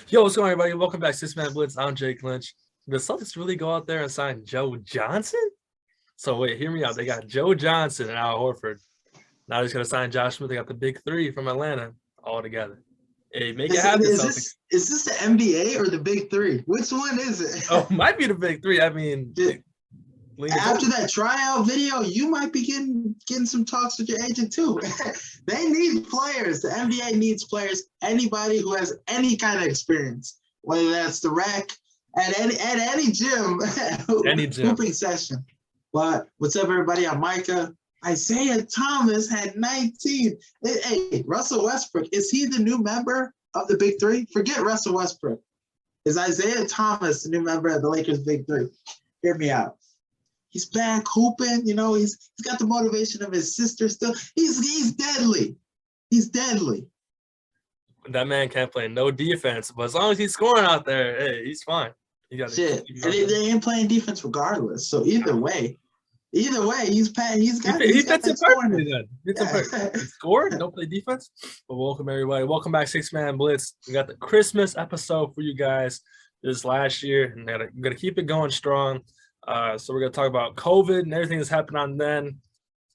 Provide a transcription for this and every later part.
Yo, what's going on, everybody? Welcome back to Six Man Blitz. I'm Jake Lynch. Did the Celtics really go out there and sign Joe Johnson? So wait, hear me out. They got Joe Johnson and Al Horford. Now they're going to sign Josh Smith. They got the big three from Atlanta all together. Hey, make it happen, Celtics. Is this the NBA or the big three? Which one is it? Oh, might be the big three. I mean, after that tryout video, you might be getting some talks with your agent too. They need players. The NBA needs players. Anybody who has any kind of experience, whether that's the rec, at any gym, hooping session. But what's up, everybody? I'm Micah. Isaiah Thomas had 19. Hey, Russell Westbrook, is he the new member of the Big Three? Forget Russell Westbrook. Is Isaiah Thomas the new member of the Lakers Big Three? Hear me out. He's back hooping, he's got the motivation of his sister still. He's deadly. He's deadly. That man can't play no defense, but as long as he's scoring out there, hey, he's fine. Shit. And they ain't playing defense regardless. So either way, he's got he fits it perfectly then. He scored, don't play defense. But welcome everybody. Welcome back, Six Man Blitz. We got the Christmas episode for you guys this last year, and we're gonna keep it going strong. So we're gonna talk about COVID and everything that's happened on then.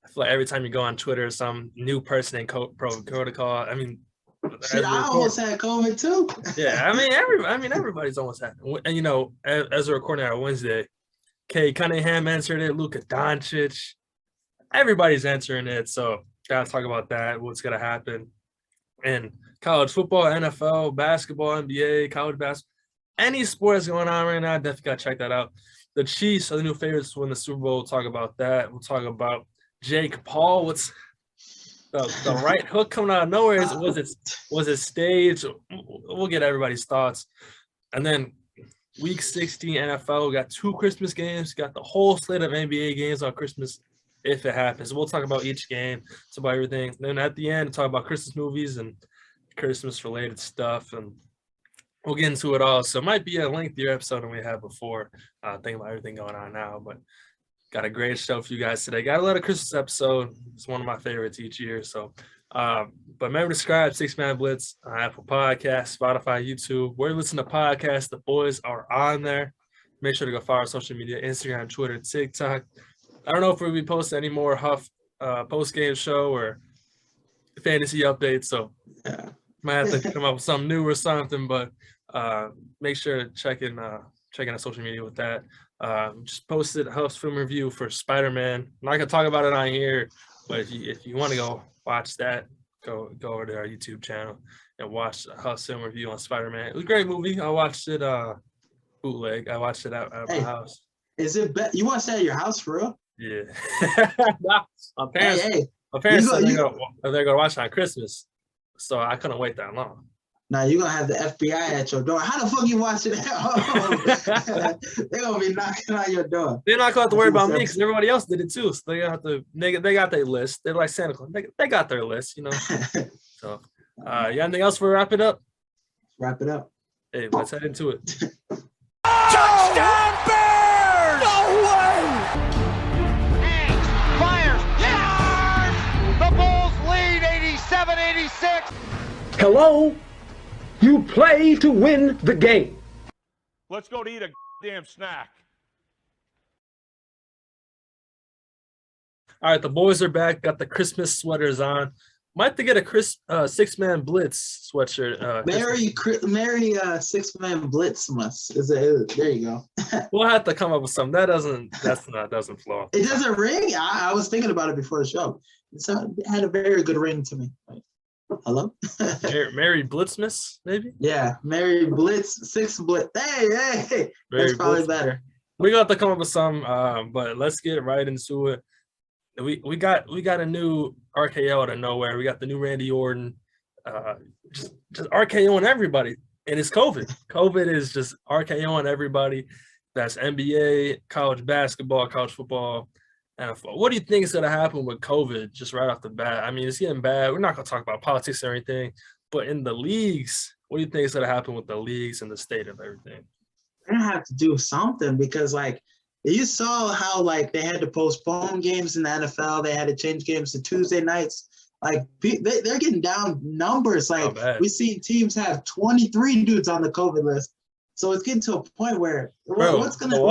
I feel like every time you go on Twitter, some new person in protocol. I mean, shit, I almost had COVID too. Yeah, everybody's almost had it. And as we're recording on Wednesday, Kay Cunningham answered it, Luka Doncic. Everybody's answering it. So gotta talk about that, what's gonna happen. And college football, NFL, basketball, NBA, college basketball, any sport that's going on right now, definitely gotta check that out. The Chiefs are the new favorites to win the Super Bowl. We'll talk about that. We'll talk about Jake Paul. What's the right hook coming out of nowhere? Was it staged? We'll get everybody's thoughts. And then Week 16 NFL, we got 2 Christmas games. Got the whole slate of NBA games on Christmas if it happens. We'll talk about each game, talk about everything. And then at the end, talk about Christmas movies and Christmas-related stuff. And we'll get into it all. So it might be a lengthier episode than we had before, thinking about everything going on now. But got a great show for you guys today. Got a lot of Christmas episode. It's one of my favorites each year. So, but remember to subscribe, Six Man Blitz, on Apple Podcasts, Spotify, YouTube. Where you listen to podcasts, the boys are on there. Make sure to go follow our social media, Instagram, Twitter, TikTok. I don't know if we'll be posting any more Huff post-game show or fantasy updates. So might have to come up with something new or something, but make sure to check in our social media with that. Just posted Huff's film review for SpiderMan. I'm not gonna talk about it on here, but if you want to go watch that, go over to our YouTube channel and watch Huff's film review on SpiderMan. It was a great movie. I watched it bootleg. I watched it at my house. Is it you watched that at your house for real? Yeah. My parents said they're gonna watch it on Christmas, so I couldn't wait that long. Now you're gonna have the FBI at your door. How the fuck you watch it at home? They're gonna be knocking on your door. They're not gonna have to worry about me because everybody else did it too. So they have to. They got their list. They're like Santa Claus. They got their list, So, you got anything else for wrap it up? Wrap it up. Hey, let's head into it. Touchdown Bears! No way! Fires. Yeah! The Bulls lead 87-86. Hello? You play to win the game. Let's go to eat a damn snack. All right, the boys are back. Got the Christmas sweaters on. Might have to get a Six-Man Blitz sweatshirt. Merry Six-Man Blitz there you go. We'll have to come up with something. That doesn't flow. It doesn't ring? I was thinking about it before the show. It had a very good ring to me. Hello? Mary Blitzmas, maybe? Yeah, Mary Blitz, 6 Blitz. Hey. That's probably better. We got to come up with some, but let's get right into it. We got a new RKO out of nowhere. We got the new Randy Orton, just RKOing everybody, and it's COVID. COVID is just RKOing everybody. That's NBA, college basketball, college football, NFL. What do you think is going to happen with COVID just right off the bat? I mean, it's getting bad. We're not going to talk about politics or anything, but in the leagues, what do you think is going to happen with the leagues and the state of everything? They're going to have to do something because, you saw how, they had to postpone games in the NFL. They had to change games to Tuesday nights. Like they're getting down numbers. Like bad. we see teams have 23 dudes on the COVID list. So it's getting to a point where what's going to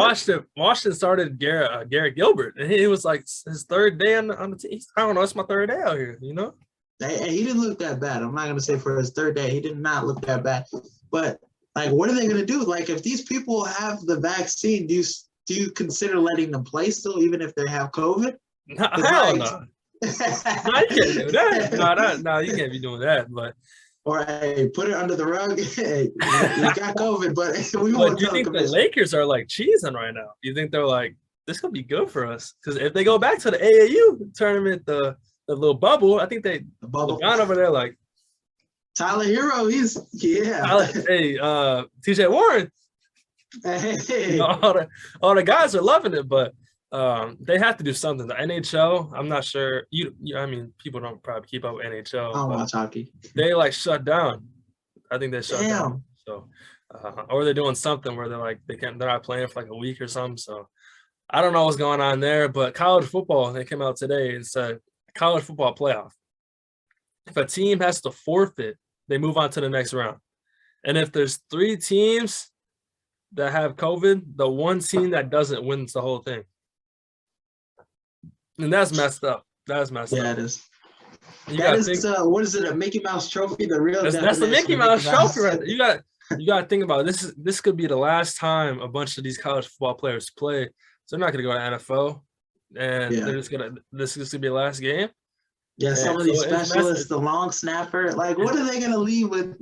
Washington started Garrett Gilbert, and he was like his third day on the team. I don't know. It's my third day out here, you know? He didn't look that bad. I'm not going to say for his third day. He did not look that bad. But, like, what are they going to do? Like, if these people have the vaccine, do you consider letting them play still, even if they have COVID? No, hell no. No, you can't do that. No, you can't be doing that. But or hey, put it under the rug. Hey, you got COVID, but we won't. But do you think the Lakers are like cheesing right now? Do you think they're like, this could be good for us? Because if they go back to the AAU tournament, the little bubble, I think the bubble gone over there like Tyler Hero. He's hey, TJ Warren. Hey. You know, all the guys are loving it, but they have to do something. The NHL, I'm not sure. I mean, people don't probably keep up with NHL. I don't watch hockey. They like shut down. I think they shut down. So, or they're doing something where they're not playing for like a week or something. So, I don't know what's going on there. But college football, they came out today and said college football playoff. If a team has to forfeit, they move on to the next round. And if there's 3 teams that have COVID, the one team that doesn't wins the whole thing. And that's messed up. That's messed up. Yeah, it is. What is it? A Mickey Mouse trophy? The real that's the Mickey Mouse trophy, right there. You got to think about it. This could be the last time a bunch of these college football players play. So they're not going to go to NFL, and they're just gonna. This is going to be the last game. Yeah, some of these specialists, the long snapper, like what are they going to leave with?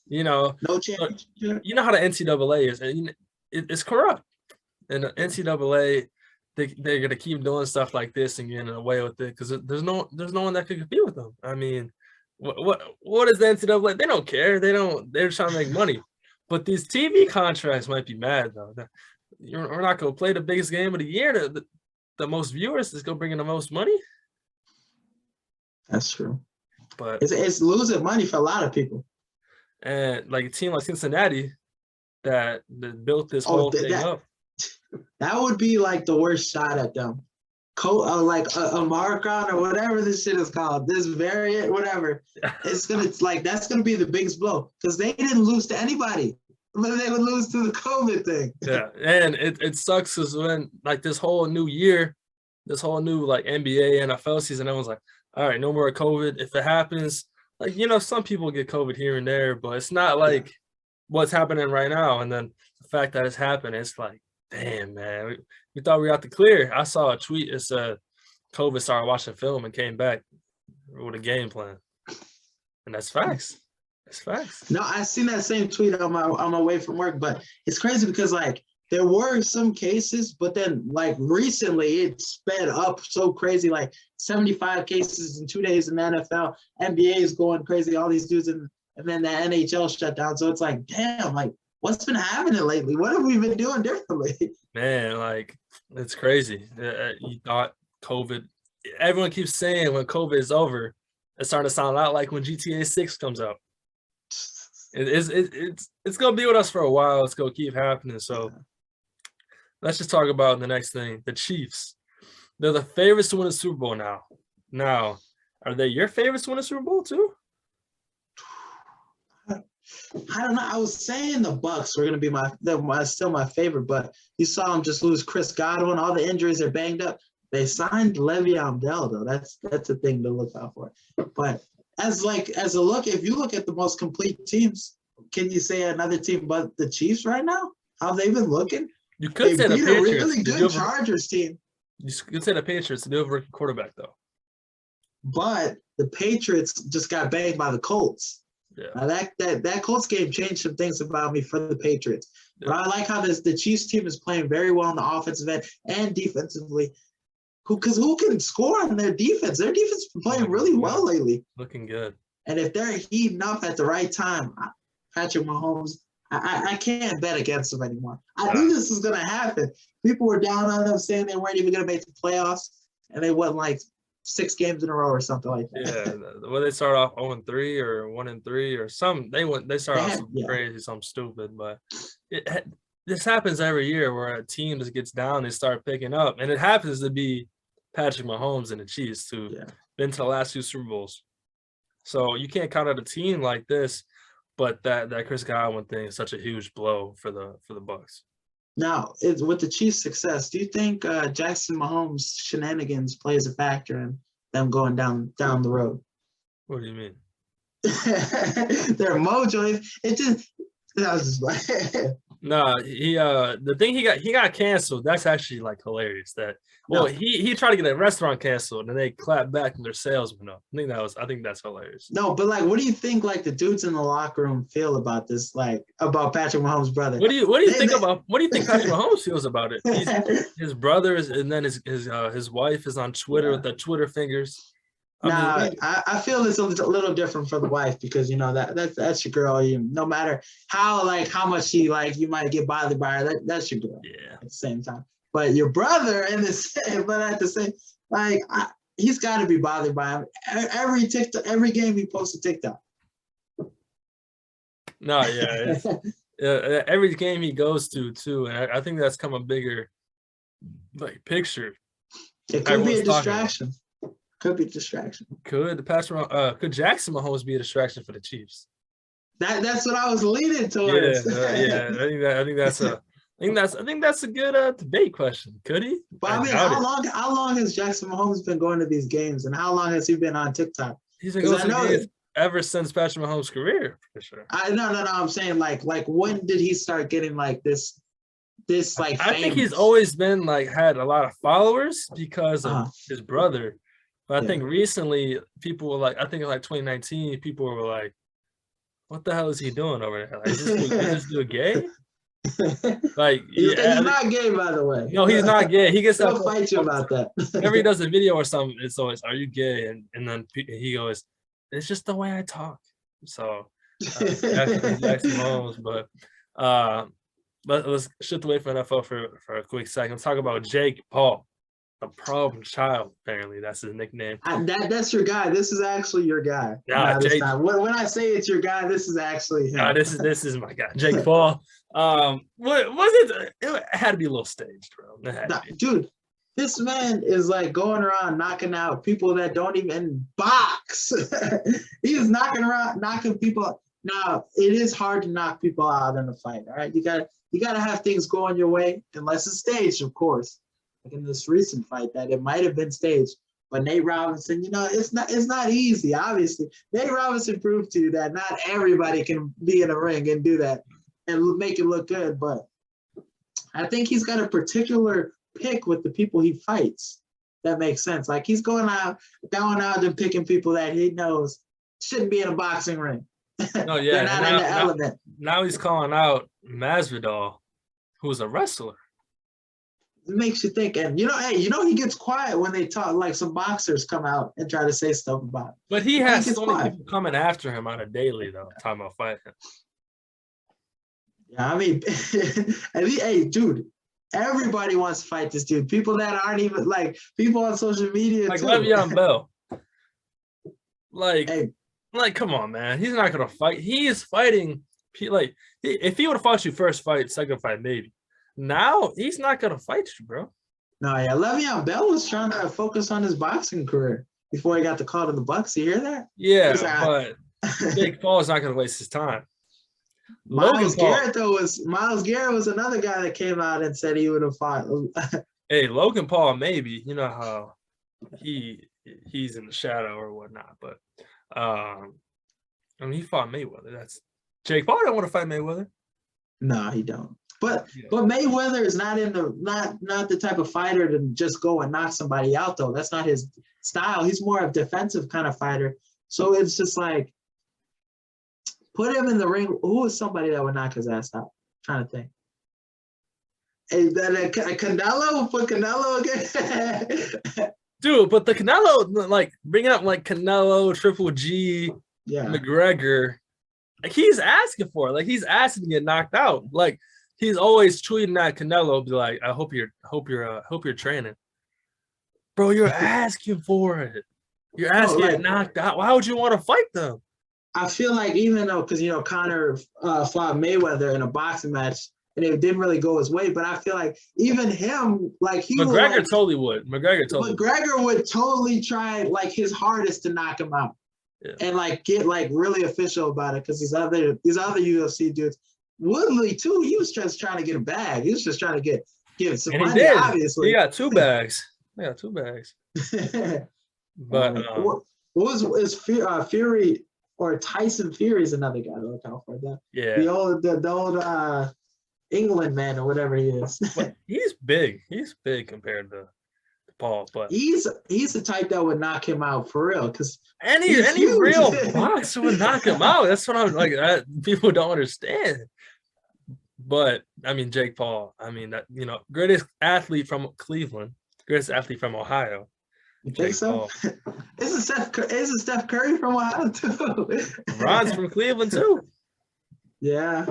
No chance. You know how the NCAA is, and it's corrupt. And the NCAA, they're gonna keep doing stuff like this and getting away with it because there's no one that could compete with them. I mean, what is the NCAA? They don't care. They're trying to make money. But these TV contracts might be mad though. We're not gonna play the biggest game of the year. The most viewers is gonna bring in the most money. That's true. But it's losing money for a lot of people. And like a team like Cincinnati that built this whole thing up. That would be like the worst shot at them. Like a Marcon or whatever this shit is called. This variant, whatever. That's gonna be the biggest blow because they didn't lose to anybody, but they would lose to the COVID thing. Yeah, and it sucks because when like this whole new year, this whole new like NBA, NFL season, everyone's like, all right, no more COVID. If it happens, like some people get COVID here and there, but it's not like what's happening right now. And then the fact that it's happening, it's like, damn, man, we thought we got the clear. I saw a tweet. It said COVID started watching film and came back with a game plan. And that's facts. That's facts. No, I seen that same tweet on my way from work, but it's crazy because like there were some cases, but then like recently it sped up so crazy, like 75 cases in 2 days in the NFL. NBA is going crazy, all these dudes, and then the NHL shut down. So it's like, damn, like what's been happening lately? What have we been doing differently? Man, like it's crazy. You thought COVID, everyone keeps saying when COVID is over, it's starting to sound a lot like when GTA 6 comes out. It's gonna be with us for a while. It's gonna keep happening. So let's just talk about the next thing. The Chiefs. They're the favorites to win the Super Bowl now. Now, are they your favorites to win the Super Bowl too? I don't know. I was saying the Bucks were going to be still my favorite, but you saw them just lose Chris Godwin. All the injuries are banged up. They signed Le'Veon Bell though. That's a thing to look out for. But as a look, if you look at the most complete teams, can you say another team but the Chiefs right now? How they've been looking? You could say the Patriots. A really good Chargers team. You could say the Patriots. They do have a rookie quarterback though. But the Patriots just got banged by the Colts. Yeah. Now that Colts game changed some things about me for the Patriots. Yeah. But I like how the Chiefs team is playing very well on the offensive end and defensively. Because who can score on their defense? Their defense has been playing really well lately. Looking good. And if they're heating up at the right time, Patrick Mahomes, I can't bet against them anymore. I knew this was going to happen. People were down on them saying they weren't even going to make the playoffs, and they won like 6 games in a row or something like that. Yeah, well, they start off 0-3 or 1-3 or something. They start off something crazy, something stupid. But this happens every year where a team just gets down, they start picking up, and it happens to be Patrick Mahomes and the Chiefs too. Yeah. been to the last 2 Super Bowls. So you can't count out a team like this, but that Chris Godwin thing is such a huge blow for the Bucs. Now, with the Chiefs' success, do you think Jackson Mahomes' shenanigans plays a factor in them going down the road? What do you mean? Their mojo, it just. I was just like, No, the thing he got canceled. That's actually like hilarious. He tried to get a restaurant canceled and they clapped back and their sales went up. I think that's hilarious. No, but like, what do you think like the dudes in the locker room feel about this? Like about Patrick Mahomes' brother? What do you think Patrick Mahomes feels about it? His brothers and then his wife is on Twitter with the Twitter fingers. I feel it's a little different for the wife because that's your girl. No matter how much you might get bothered by her, that's your girl. Yeah. At the same time, but your brother he's got to be bothered by him. Every game he posts a TikTok. No, yeah, every game he goes to too, and I think that's come a bigger picture. It could be a distraction. Could be a distraction. Could Jackson Mahomes be a distraction for the Chiefs? That's what I was leaning towards. Yeah. I think that's a good debate question. Could he? But I mean, how long has Jackson Mahomes been going to these games, and how long has he been on TikTok? He's been going to games ever since Patrick Mahomes' career, for sure. No. I'm saying like when did he start getting like this like? I think he's always been had a lot of followers because of his brother. But I think recently people were I think in 2019, people were like, what the hell is he doing over there? Is this dude gay? He's not gay, by the way. No, he's not gay. He gets He'll fight you about that. Whenever he does a video or something, it's always, are you gay? And then he goes, it's just the way I talk. So Jackson Mahomes, but let's shift away from NFL for a quick second. Let's talk about Jake Paul. The problem child, apparently that's his nickname. That's your guy. This is actually your guy. When I say it's your guy, this is actually him. This is my guy, Jake Paul. What was it? It had to be a little staged, bro. Dude, this man is going around knocking out people that don't even box. He's knocking people out. Now, it is hard to knock people out in a fight. All right, you gotta have things going your way, unless it's staged, of course. Like in this recent fight, that it might have been staged, but Nate Robinson, it's not easy. Obviously, Nate Robinson proved to you that not everybody can be in a ring and do that and make it look good. But I think he's got a particular pick with the people he fights. That makes sense. Like he's going out and picking people that he knows shouldn't be in a boxing ring. No, yeah, they're not in the element. Now he's calling out Masvidal, who's a wrestler. It makes you think, and he gets quiet when they talk. Like some boxers come out and try to say stuff about it. But he has so many people coming after him on a daily, though. Talking about fighting. Yeah, I mean, hey, dude, everybody wants to fight this dude. People that aren't even people on social media, like Le'Veon Bell. Come on, man. He's not gonna fight. He is fighting. If he would have fought you first fight, second fight, maybe. Now he's not gonna fight you, bro. No, yeah. Le'Veon Bell was trying to focus on his boxing career before he got the call to the Bucs. You hear that? Yeah, but Jake Paul is not gonna waste his time. Myles Garrett was another guy that came out and said he would have fought. Hey, Logan Paul, maybe. You know how he's in the shadow or whatnot, but he fought Mayweather. That's Jake Paul don't want to fight Mayweather. No, he don't. But Mayweather is not the type of fighter to just go and knock somebody out, though. That's not his style. He's more of a defensive kind of fighter. So it's just put him in the ring. Who is somebody that would knock his ass out? I'm trying to think. Is that Canelo? Put Canelo again? Dude, but the Canelo, bringing up Canelo, Triple G, McGregor, he's asking for it. He's asking to get knocked out. He's always tweeting at Canelo, be like, "I hope you're training, bro. You're asking for it. You're asking to get knocked out. Why would you want to fight them?" I feel like even though, because Conor fought Mayweather in a boxing match, and it didn't really go his way. But I feel like even him, like McGregor totally would. McGregor would totally try like his hardest to knock him out, and like get like really official about it because these other UFC dudes, Woodley too. He was just trying to get a bag. He was just trying to get some money. Obviously, he got 2 bags. But what was Fury or Tyson Fury is another guy to look out for that. Yeah, the old England man or whatever he is. But he's big. He's big compared to Paul, but he's the type that would knock him out for real. Because any real boxer would knock him out. That's what I'm like. People don't understand. But I mean, Jake Paul. I mean that greatest athlete from Cleveland, greatest athlete from Ohio. You think so? Isn't Steph Curry from Ohio too? Ron's from Cleveland too. Yeah,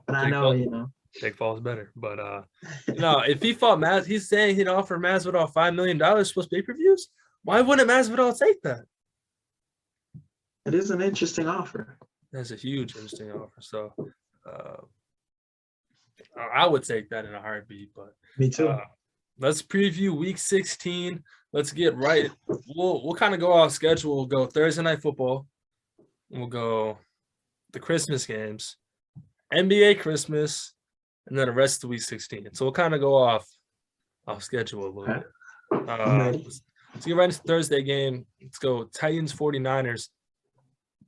but I know Jake Paul's better. But if he fought he's saying he'd offer Masvidal $5 million plus pay-per-views. Why wouldn't Masvidal take that? It is an interesting offer. That's a huge interesting offer. So I would take that in a heartbeat. But me too. Let's preview Week 16. Let's get right. We'll kind of go off schedule. We'll go Thursday Night Football. We'll go the Christmas games, NBA Christmas, and then the rest of the Week 16. So we'll kind of go off schedule a little bit. Let's get right into Thursday game. Let's go Titans 49ers.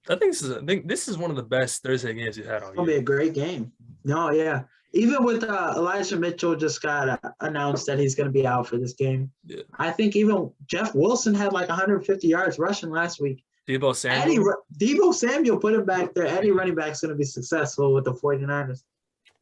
I think this is one of the best Thursday games you've had all year. It'll be a great game. No, yeah. Even with Elijah Mitchell just got announced that he's going to be out for this game. Yeah. I think even Jeff Wilson had like 150 yards rushing last week. Deebo Samuel put him back there. Any running back's going to be successful with the 49ers.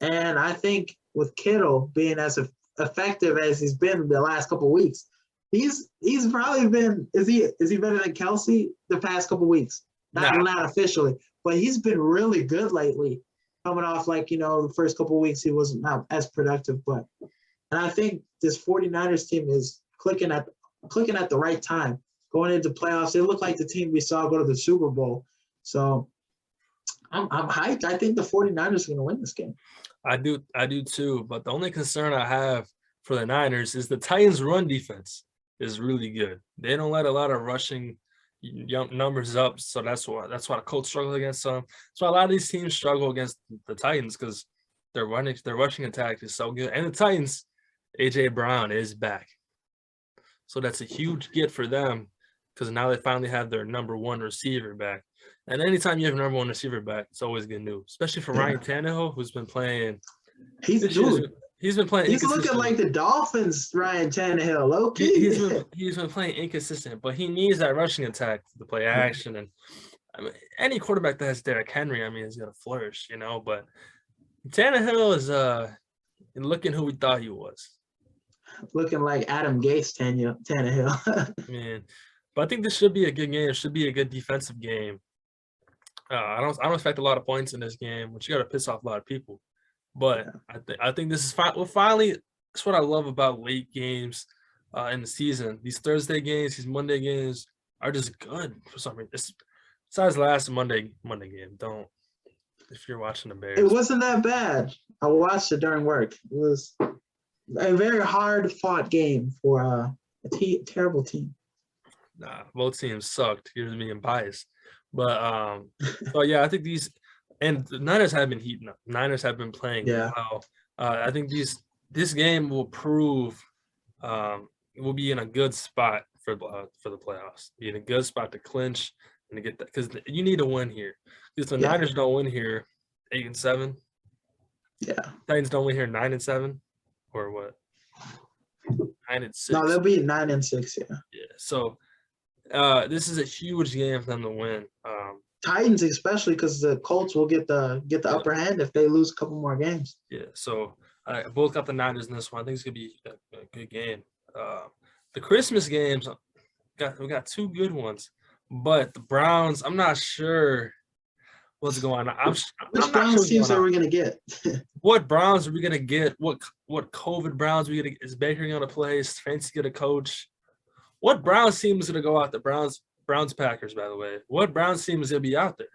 And I think with Kittle being as effective as he's been the last couple of weeks, he's probably been – is he better than Kelsey the past couple of weeks? Not officially, but he's been really good lately. Coming off the first couple of weeks he wasn't not as productive, and I think this 49ers team is clicking at the right time. Going into playoffs, they look like the team we saw go to the Super Bowl. So I'm hyped. I think the 49ers are going to win this game. I do too, but the only concern I have for the Niners is the Titans' run defense is really good. They don't let a lot of rushing numbers up, so that's why the Colts struggle against them. So a lot of these teams struggle against the Titans because their rushing attack is so good. And the Titans, AJ Brown is back, so that's a huge get for them because now they finally have their number one receiver back. And anytime you have a number one receiver back, it's always good news, especially for Ryan Tannehill, who's been playing. He's been playing. He's looking like the Dolphins, Ryan Tannehill, low key. He's been playing inconsistent, but he needs that rushing attack to play action. And I mean, any quarterback that has Derrick Henry, is going to flourish, But Tannehill is looking who we thought he was. Looking like Adam Gase Tannehill. Man, but I think this should be a good game. It should be a good defensive game. I don't expect a lot of points in this game, which you got to piss off a lot of people. But I think this is fine. Well, finally, that's what I love about late games in the season. These Thursday games, these Monday games are just good for some reason. Besides the last Monday game, if you're watching the Bears. It wasn't that bad. I watched it during work. It was a very hard-fought game for a terrible team. Nah, both teams sucked. Here's me being biased. But yeah, I think these – and the Niners have been heating up. Niners have been playing well. I think this game will prove we'll be in a good spot for the playoffs. Be in a good spot to clinch and to get that because you need a win here. Because the Niners don't win here 8-7. Yeah. Titans don't win here 9-7, or what? 9-6. No, they'll be 9-6. Yeah. Yeah. So this is a huge game for them to win. Titans, especially because the Colts will get the upper hand if they lose a couple more games. Yeah, so I both got the Niners in this one. I think it's gonna be a good game. The Christmas games, we got two good ones, but the Browns, I'm not sure what's going on. Which Browns teams are we gonna get? What Browns are we gonna get? What COVID Browns are we gonna get? Is Baker gonna play? Is Fancy gonna coach? What Browns team is gonna go out? The Browns Packers, by the way. What Browns team is going to be out there?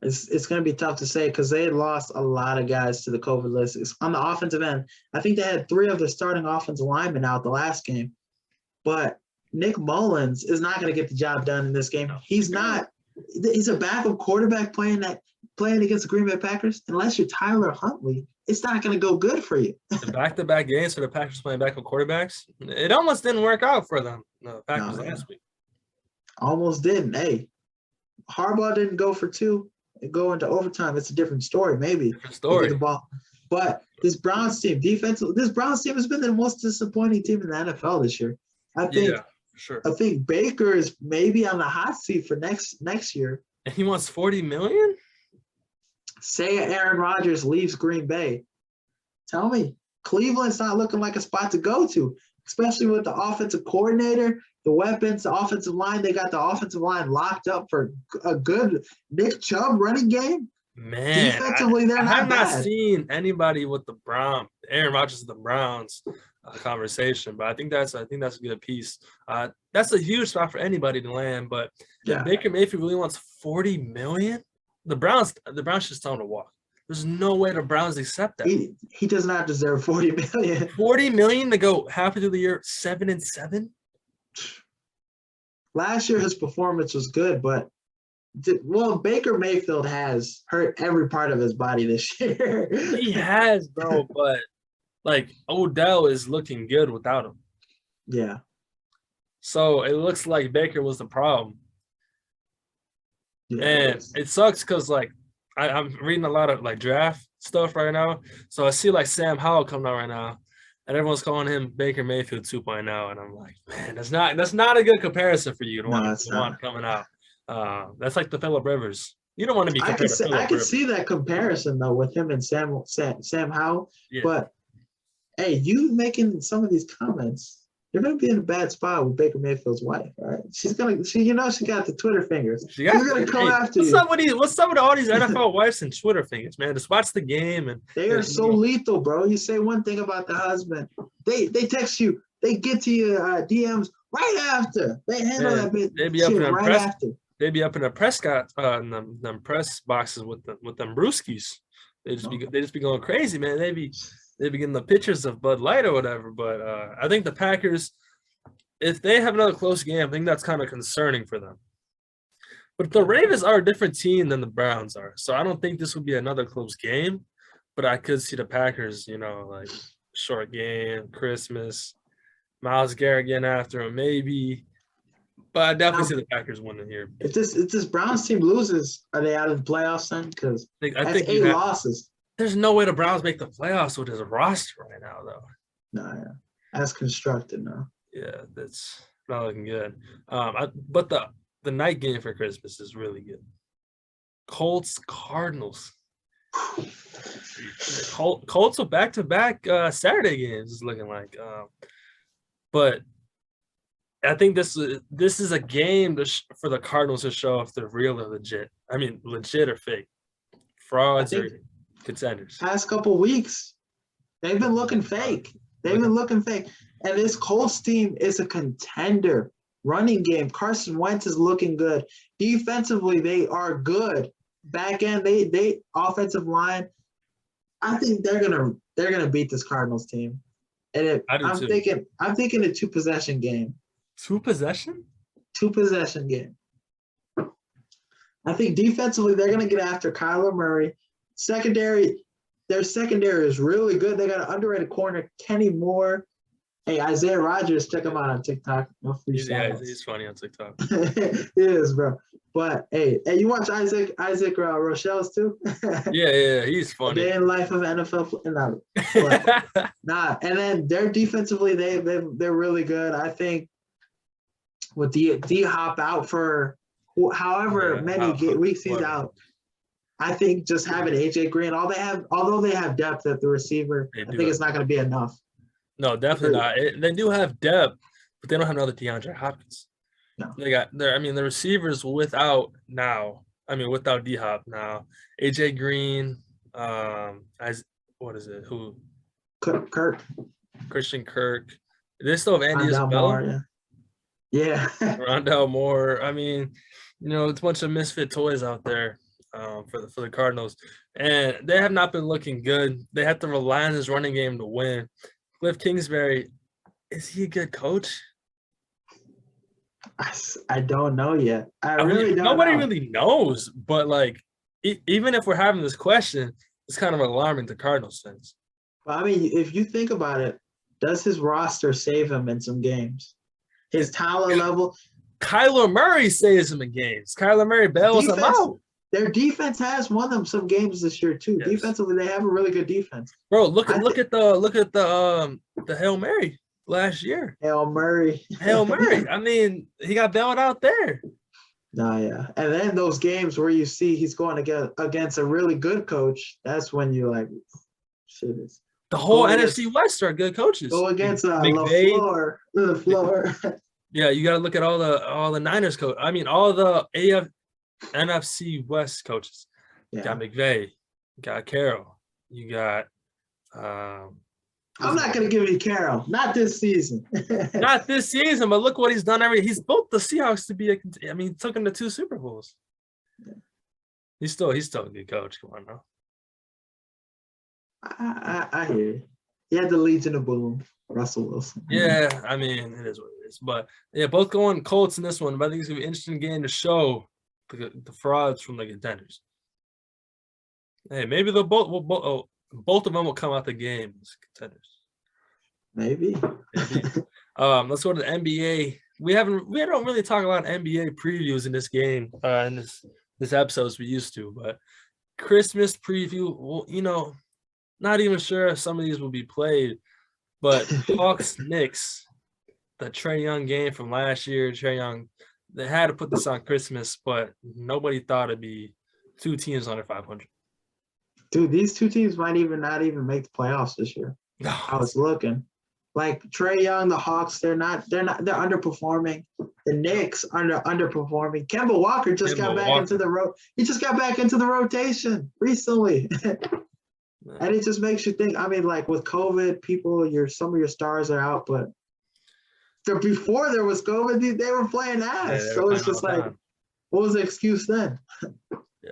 It's going to be tough to say because they had lost a lot of guys to the COVID list. On the offensive end, I think they had 3 of their starting offensive linemen out the last game. But Nick Mullins is not going to get the job done in this game. He's not. He's a backup quarterback playing against the Green Bay Packers. Unless you're Tyler Huntley, it's not going to go good for you. The back-to-back games for the Packers playing backup quarterbacks, it almost didn't work out for them. The Packers last week. Almost didn't. Hey, Harbaugh didn't go for 2. Go into overtime. It's a different story, maybe. Different story. The ball. But this Browns team, this Browns team has been the most disappointing team in the NFL this year. I think. Yeah, sure. I think Baker is maybe on the hot seat for next year. And he wants $40 million? Say Aaron Rodgers leaves Green Bay. Tell me, Cleveland's not looking like a spot to go to, especially with the offensive coordinator, the weapons, the offensive line. They got the offensive line locked up for a good Nick Chubb running game. Man, defensively, they're not I've not bad. seen anybody with the Aaron Rodgers of the Browns conversation, but I think that's a good piece. That's a huge spot for anybody to land. But if Baker Mayfield really wants $40 million, the Browns just tell him to walk. There's no way the Browns accept that. He does not deserve $40 million. $40 million to go halfway through the year 7-7. Last year his performance was good, but Baker Mayfield has hurt every part of his body this year. He has, bro, but like Odell is looking good without him. Yeah. So it looks like Baker was the problem. Yeah, and it sucks because like I'm reading a lot of like draft stuff right now. So I see like Sam Howell coming out right now, and everyone's calling him Baker Mayfield 2.0. And I'm like, man, that's not a good comparison for you to want coming out. That's like the Phillip Rivers. You don't want to be compared to Phillip Rivers. I can see that comparison though with him and Sam Howell. Yeah. But hey, you making some of these comments, you're gonna be in a bad spot with Baker Mayfield's wife. All right, she got the Twitter fingers. She's gonna come after you. What's up with all these NFL wives and Twitter fingers, man? Just watch the game and they are so lethal, bro. You say one thing about the husband, they text you, they get to your DMs right after. They handle that bit. They be up in right after. They be up in the press them press boxes with them brewskis. They just be going crazy, man. They be getting the pictures of Bud Light or whatever. But I think the Packers, if they have another close game, I think that's kind of concerning for them. But the Ravens are a different team than the Browns are. So I don't think this would be another close game. But I could see the Packers, like short game, Christmas, Myles Garrett getting after him, maybe. But I definitely see the Packers winning here. If this Browns team loses, are they out of the playoffs then? Because I think 8 losses. There's no way the Browns make the playoffs with his roster right now, though. No, yeah. As constructed now. Yeah, that's not looking good. But the night game for Christmas is really good. Colts, Cardinals. Colts are back-to-back Saturday games, is looking like. But I think this is a game for the Cardinals to show if they're real or legit. I mean, legit or fake. Frauds or contenders. Past couple weeks, they've been looking fake. And this Colts team is a contender. Running game, Carson Wentz is looking good. Defensively, they are good. Back end, they offensive line. I think they're gonna beat this Cardinals team. And I'm thinking a 2-possession game. 2 possession? 2-possession game. I think defensively they're gonna get after Kyler Murray. Their secondary is really good. They got an underrated corner, Kenny Moore. Hey, Isaiah Rodgers, check him out on TikTok. He's funny on TikTok. He is, bro. But hey, you watch Isaac Rochelle's too? yeah, he's funny. Day in life of NFL. And then they're defensively, they're really good. I think with D Hop out for however many weeks he's out. I think just having AJ Green, although they have depth at the receiver, I think it's not going to be enough. No, definitely not. They do have depth, but they don't have another DeAndre Hopkins. No. They got the receivers without D-Hop now. AJ Green, who? Kirk. Christian Kirk. They still have Andy Isabella. Yeah. Rondell Moore. I mean, it's a bunch of misfit toys out there. for the Cardinals, and they have not been looking good. They have to rely on his running game to win. Cliff Kingsbury, is he a good coach? I don't know yet. I mean, really don't nobody know. really knows, but like even if we're having this question, it's kind of alarming to Cardinals fans. I mean, if you think about it, does his roster save him in some games? His talent level. Kyler Murray saves him in games. Kyler Murray bails him out. Their defense has won them some games this year too. Yes. Defensively, they have a really good defense. Bro, look at the Hail Mary last year. Hail Murray. I mean, he got bailed out there. Nah, yeah. And then those games where you see he's going against a really good coach, that's when you're like, shit is. The whole NFC West are good coaches. Go against LaFleur. Yeah, you got to look at all the Niners coach. I mean, all the NFC West coaches. You got McVay, you got Carroll, you got. I'm not gonna give you Carroll. Not this season. Not this season, but look what he's done. He's built the Seahawks to be took them to 2 Super Bowls. Yeah. He's still a good coach. Come on now. I hear you. He had the Legion of Boom, Russell Wilson. Yeah, I mean, it is what it is. But yeah, both going Colts in this one. But I think it's gonna be an interesting game to show the frauds from the contenders. Hey, maybe they'll both of them will come out the game as contenders. Maybe. Let's go to the NBA. We don't really talk about NBA previews in this game in this episode as we used to, but Christmas preview. Well, not even sure if some of these will be played, but Hawks Knicks, the Trae Young game from last year. Trae Young, they had to put this on Christmas, but nobody thought it'd be 2 teams under 500. Dude, these 2 teams might not even make the playoffs this year. No. I was looking. Like Trae Young, the Hawks, they're underperforming. The Knicks underperforming. Kemba Walker just got back into the rotation recently. And it just makes you think, I mean, like with COVID, some of your stars are out, but before there was COVID, they were playing ass. Yeah, so it's just like, what was the excuse then? Yeah.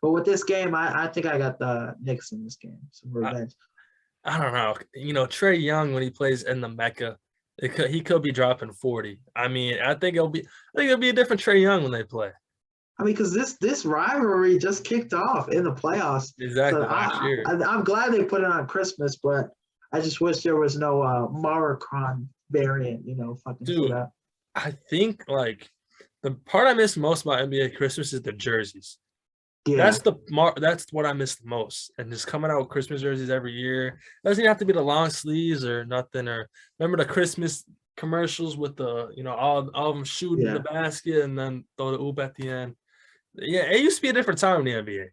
But with this game, I think I got the Knicks in this game. Some revenge. I don't know. Trae Young, when he plays in the Mecca, he could be dropping 40. I mean, I think it'll be a different Trae Young when they play. I mean, because this rivalry just kicked off in the playoffs. Exactly, so last year. I'm glad they put it on Christmas, but I just wish there was no Maricon variant, fucking Dude, shit up. I think, like, the part I miss most about NBA Christmas is the jerseys. Yeah. That's what I miss the most. And just coming out with Christmas jerseys every year. It doesn't even have to be the long sleeves or nothing. Or remember the Christmas commercials with the, all of them shooting in the basket and then throw the oop at the end. Yeah, it used to be a different time in the NBA.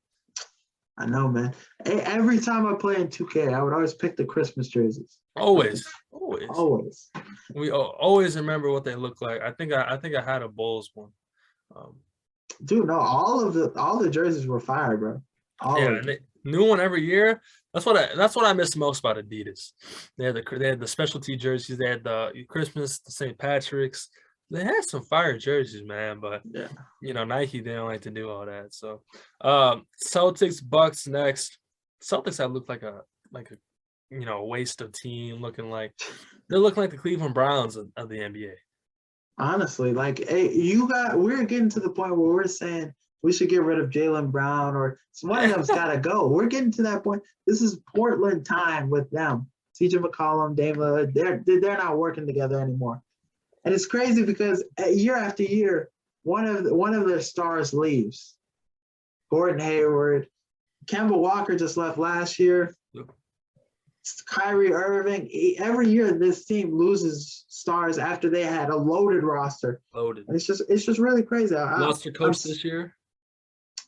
I know, man. Every time I play in 2K, I would always pick the Christmas jerseys. Always. We always remember what they look like. I think I had a Bulls one. Dude, no, all the jerseys were fire, bro. New one every year. That's what I miss most about Adidas. They had the specialty jerseys. They had the Christmas, the St. Patrick's. They had some fire jerseys, man. But Nike, they don't like to do all that. So, Celtics, Bucks next. Celtics that look like a waste of team. They're looking like the Cleveland Browns of the NBA. Honestly, we're getting to the point where we're saying we should get rid of Jaylen Brown or one of them's got to go. We're getting to that point. This is Portland time with them. CJ McCollum, Dame Lillard, they're not working together anymore. And it's crazy because year after year, one of their stars leaves. Gordon Hayward, Kemba Walker just left last year. Yep. Kyrie Irving. Every year, this team loses stars after they had a loaded roster. Loaded. And it's just really crazy. Lost their coach this year.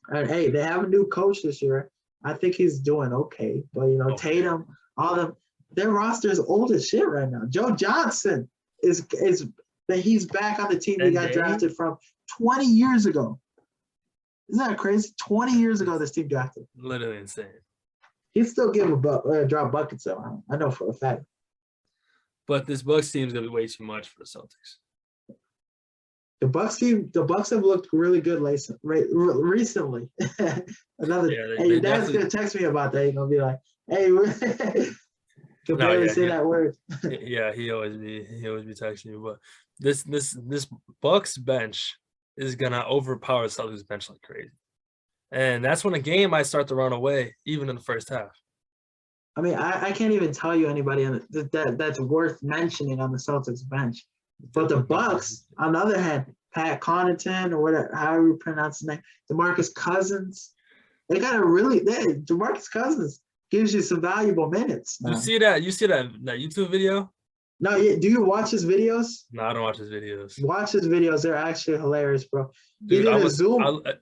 And hey, they have a new coach this year. I think he's doing okay. But Tatum, all them, their roster is old as shit right now. Joe Johnson he's back on the team he got drafted from 20 years ago. Isn't that crazy? 20 years ago, this team drafted. Literally insane. He'd still give drop buckets, though. I know for a fact. But this Bucks team is going to be way too much for the Celtics. The Bucks have looked really good recently. Your dad's gonna text me about that. He's gonna be like, "Hey, can barely say that word." Yeah, he always be texting me. But this Bucks bench is gonna overpower the Celtics bench like crazy, and that's when a game might start to run away, even in the first half. I mean, I can't even tell you anybody that's worth mentioning on the Celtics bench. But the Bucks, on the other hand, Pat Connaughton or whatever, however you pronounce his name, DeMarcus Cousins, they got a DeMarcus Cousins gives you some valuable minutes. You see that YouTube video? No, do you watch his videos? No, I don't watch his videos. Watch his videos; they're actually hilarious, bro. Dude,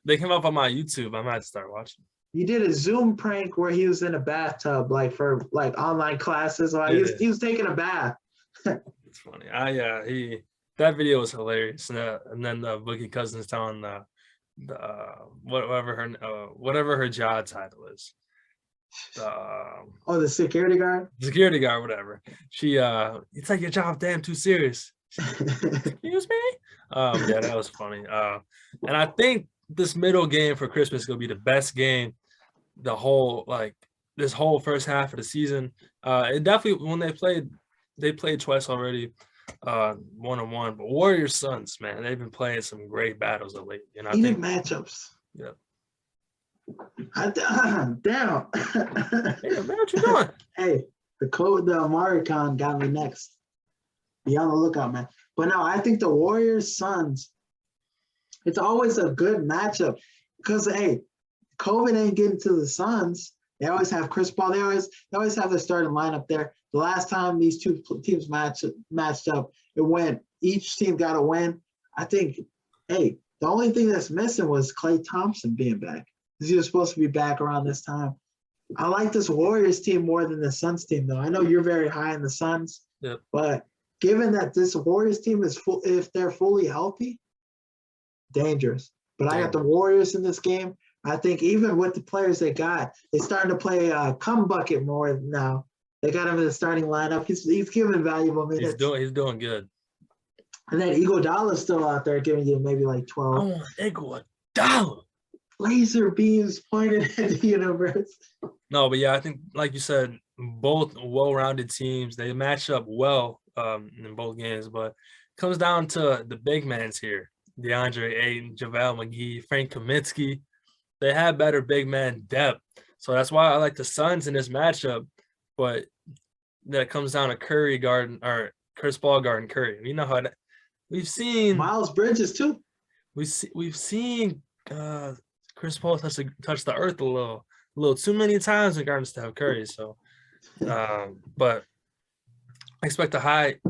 they came up on my YouTube. I might start watching. He did a Zoom prank where he was in a bathtub, like for like online classes. Like he was taking a bath. It's funny. That video was hilarious. And then Boogie Cousins telling whatever her job title is. The security guard. Security guard, whatever. You take your job damn too serious. Excuse me. Yeah, that was funny. And I think this middle game for Christmas is gonna be the best game. This whole first half of the season. It definitely when they played twice already, 1-on-1. But Warriors Suns, man, they've been playing some great battles of late. I think matchups. Yeah. Damn. Hey, man, what you doing? Hey, the Maricon got me next. Be on the lookout, man. But no, I think the Warriors Suns. It's always a good matchup because COVID ain't getting to the Suns. They always have Chris Paul. They always have their starting lineup there. The last time these two teams matched up, each team got a win. I think, the only thing that's missing was Klay Thompson being back. Because he was supposed to be back around this time. I like this Warriors team more than the Suns team, though. I know you're very high in the Suns, but given that this Warriors team is if they're fully healthy, dangerous. But I got the Warriors in this game. I think even with the players they got, they're starting to play come bucket more now. They got him in the starting lineup. He's giving valuable minutes. He's doing good. And then Iguodala's still out there giving you maybe like 12. I want Iguodala. Laser beams pointed at the universe. No, but yeah, I think like you said, both well-rounded teams. They match up well in both games, but it comes down to the big mans here. DeAndre Ayton, JaVale McGee, Frank Kaminsky. They have better big man depth. So that's why I like the Suns in this matchup. But that comes down to Curry guarding or Chris Paul guarding Curry. You know how we've seen Miles Bridges too. We've seen Chris Paul touch the earth a little too many times in regards to Curry. So, but I expect a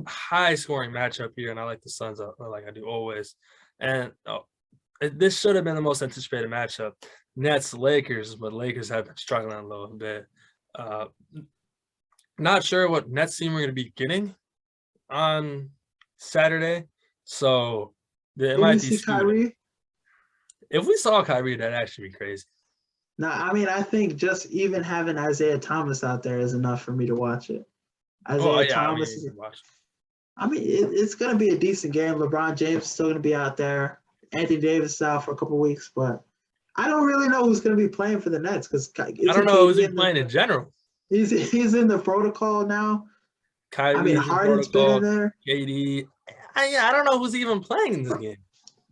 high scoring matchup here, and I like the Suns like I do always. And this should have been the most anticipated matchup. Nets Lakers, but Lakers have been struggling a little bit. Not sure what Nets team we're going to be getting on Saturday, so it might be Kyrie. If we saw Kyrie, that'd actually be crazy. No, I mean, I think just even having Isaiah Thomas out there is enough for me to watch it. Thomas. I mean, it's going to be a decent game. LeBron James is still going to be out there. Anthony Davis is out for a couple of weeks, but I don't really know who's going to be playing for the Nets because I don't know who's playing in general. He's in the protocol now. Kyrie, Harden's been in there. KD. I don't know who's even playing in this game.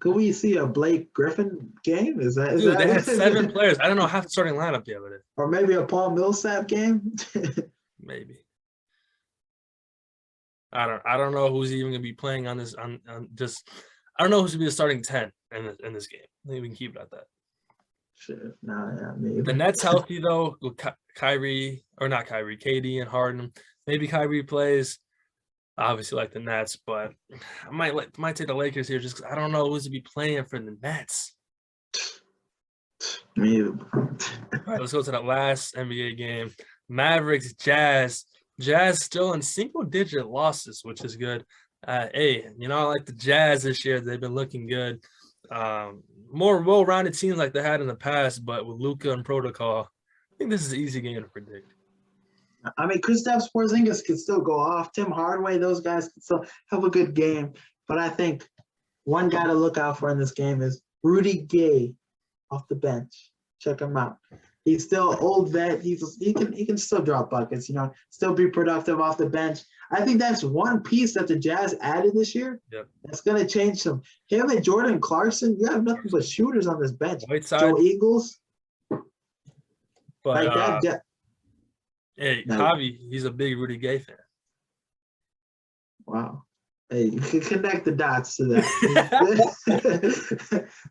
Could we see a Blake Griffin game? Is that they had 7 players. I don't know half the starting lineup the other day. Or maybe a Paul Millsap game? Maybe. I don't know who's even gonna be playing on this I don't know who's gonna be the starting 10 in this game. I think we can keep it at that. Sure. Maybe. The Nets healthy though, with KD and Harden. Maybe Kyrie plays. Obviously like the Nets, but I might take the Lakers here just because I don't know who's to be playing for the Nets. Me. All right, let's go to the last NBA game. Mavericks, Jazz. Jazz still in single-digit losses, which is good. I like the Jazz this year. They've been looking good. More well-rounded teams like they had in the past, but with Luka and protocol, I think this is an easy game to predict. I mean, Kristaps Porzingis could still go off. Tim Hardaway, those guys could still have a good game. But I think one guy to look out for in this game is Rudy Gay off the bench. Check him out. He's still old vet. He can still drop buckets, still be productive off the bench. I think that's one piece that the Jazz added this year. Yep. That's going to change some. Him and Jordan Clarkson, you have nothing but shooters on this bench. Whiteside. Joe Eagles. But like that. Hey, Javi, he's a big Rudy Gay fan. Wow. Hey, you can connect the dots to that.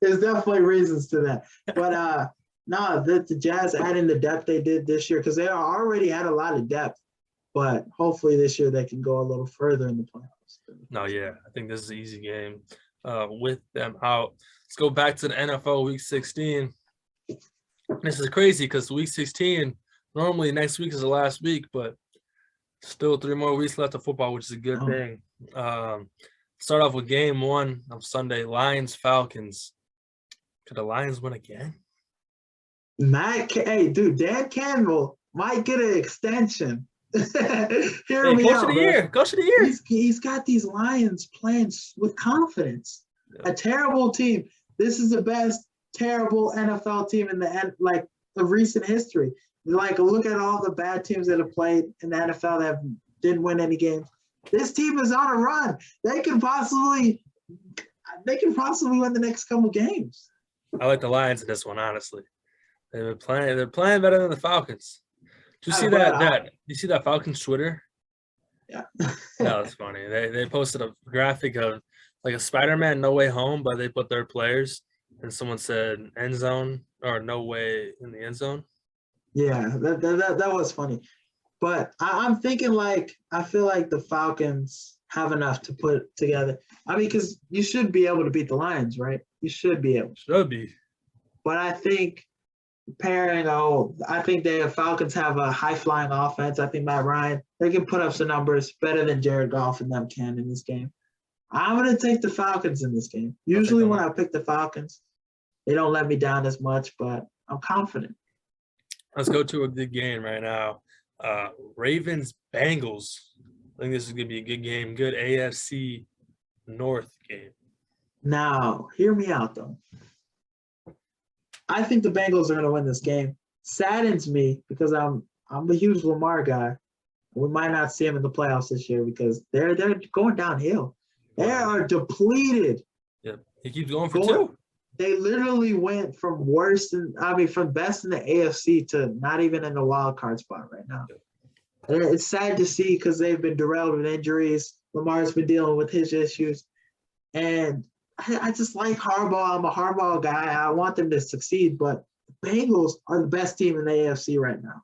There's definitely reasons to that. But no, the Jazz adding the depth they did this year, because they already had a lot of depth. But hopefully this year they can go a little further in the playoffs. No, yeah. I think this is an easy game with them out. Let's go back to the NFL Week 16. This is crazy because Week 16, normally next week is the last week, but still 3 more weeks left of football, which is a good thing. Start off with game 1 of Sunday, Lions-Falcons. Could the Lions win again? Hey, dude, Dan Campbell might get an extension. Coach of the year. He's got these Lions playing with confidence. Yeah. A terrible team. This is the best terrible NFL team in the of recent history. Look at all the bad teams that have played in the NFL that didn't win any games. This team is on a run. They can possibly win the next couple games. I like the Lions in this one, honestly. They're playing better than the Falcons. Did you see that? You see that Falcons Twitter? Yeah. That was funny. They posted a graphic of like a SpiderMan No Way Home, but they put their players, and someone said end zone or no way in the end zone. Yeah, that was funny. But I'm thinking I feel like the Falcons have enough to put together. I mean, because you should be able to beat the Lions, right? You should be able. Should be. But I think the Falcons have a high-flying offense. I think Matt Ryan, they can put up some numbers better than Jared Goff and them can in this game. I'm going to take the Falcons in this game. Usually when I pick the Falcons, they don't let me down as much, but I'm confident. Let's go to a good game right now. Ravens-Bengals. I think this is going to be a good game. Good AFC North game. Now, hear me out, though. I think the Bengals are going to win this game. Saddens me because I'm a huge Lamar guy. We might not see him in the playoffs this year because they're going downhill. They are depleted. Yep. He keeps going for 2. They literally went from best in the AFC to not even in the wild card spot right now. And it's sad to see because they've been derailed with injuries. Lamar's been dealing with his issues. And I just like Harbaugh. I'm a Harbaugh guy. I want them to succeed, but the Bengals are the best team in the AFC right now.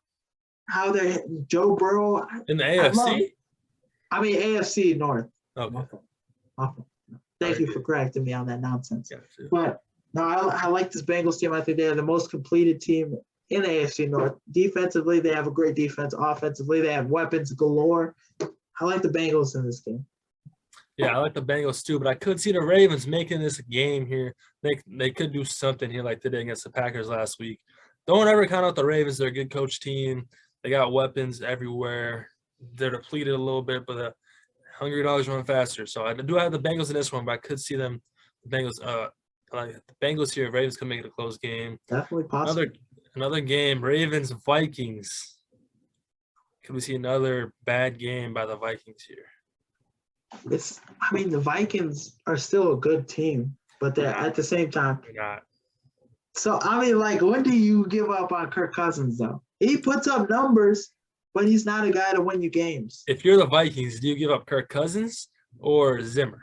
Joe Burrow. In the AFC? AFC North. Okay. Awful. Thank you for correcting me on that nonsense. Gotcha. But no, I like this Bengals team. I think they're the most completed team in the AFC North. Defensively, they have a great defense. Offensively, they have weapons galore. I like the Bengals in this game. Yeah, I like the Bengals too, but I could see the Ravens making this a game here. They could do something here like they did against the Packers last week. Don't ever count out the Ravens. They're a good coach team. They got weapons everywhere. They're depleted a little bit, but the hungry dogs run faster. So I do have the Bengals in this one, but I could see them. The Bengals here. Ravens could make it a close game. Definitely possible. Another game. Ravens Vikings. Could we see another bad game by the Vikings here? The Vikings are still a good team, but they're at the same time. They're not. So, when do you give up on Kirk Cousins, though? He puts up numbers, but he's not a guy to win you games. If you're the Vikings, do you give up Kirk Cousins or Zimmer?